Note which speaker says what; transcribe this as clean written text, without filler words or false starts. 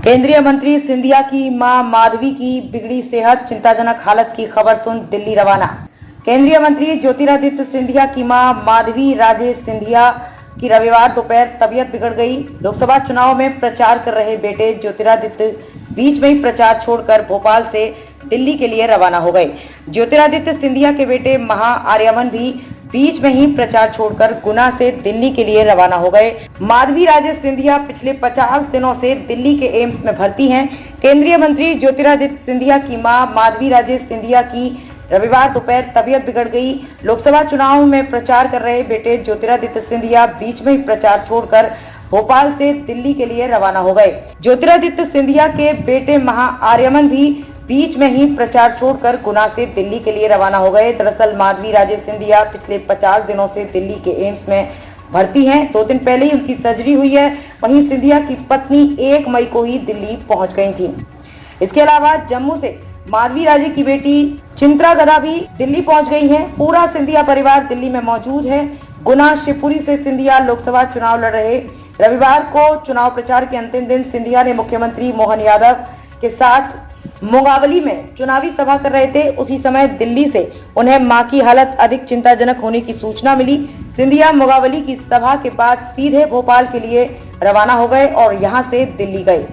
Speaker 1: केंद्रीय मंत्री सिंधिया की मां माधवी की बिगड़ी सेहत, चिंताजनक हालत की खबर सुन दिल्ली रवाना। केंद्रीय मंत्री ज्योतिरादित्य सिंधिया की मां माधवी राजे सिंधिया की रविवार दोपहर तबीयत बिगड़ गई। लोकसभा चुनाव में प्रचार कर रहे बेटे ज्योतिरादित्य बीच में ही प्रचार छोड़कर भोपाल से दिल्ली के लिए रवाना हो गए। ज्योतिरादित्य सिंधिया के बेटे महा आर्यमन भी बीच में ही प्रचार छोड़कर गुना से दिल्ली के लिए रवाना हो गए। माधवी राजे सिंधिया पिछले 50 दिनों से दिल्ली के एम्स में भर्ती हैं। केंद्रीय मंत्री ज्योतिरादित्य सिंधिया की मां माधवी राजे सिंधिया की रविवार दोपहर तबीयत बिगड़ गई। लोकसभा चुनाव में प्रचार कर रहे बेटे ज्योतिरादित्य सिंधिया बीच में ही प्रचार छोड़कर भोपाल से दिल्ली के लिए रवाना हो गए। ज्योतिरादित्य सिंधिया के बेटे महा आर्यमन भी बीच में ही प्रचार छोड़कर गुना से दिल्ली के लिए रवाना हो गए। दरअसल माधवी राजे सिंधिया पिछले 50 दिनों से दिल्ली के एम्स में भर्ती हैं। 2 दिन पहले ही उनकी सर्जरी हुई है। वहीं सिंधिया की पत्नी 1 मई को ही दिल्ली पहुंच गई थी। इसके अलावा जम्मू से माधवी राजे की बेटी चिंत्रा गदा भी दिल्ली पहुंच गई है। पूरा सिंधिया परिवार दिल्ली में मौजूद है। गुना शिवपुरी से सिंधिया लोकसभा चुनाव लड़ रहे। रविवार को चुनाव प्रचार के अंतिम दिन सिंधिया ने मुख्यमंत्री मोहन यादव के साथ मोगावली में चुनावी सभा कर रहे थे। उसी समय दिल्ली से उन्हें मां की हालत अधिक चिंताजनक होने की सूचना मिली। सिंधिया मोगावली की सभा के बाद सीधे भोपाल के लिए रवाना हो गए और यहां से दिल्ली गए।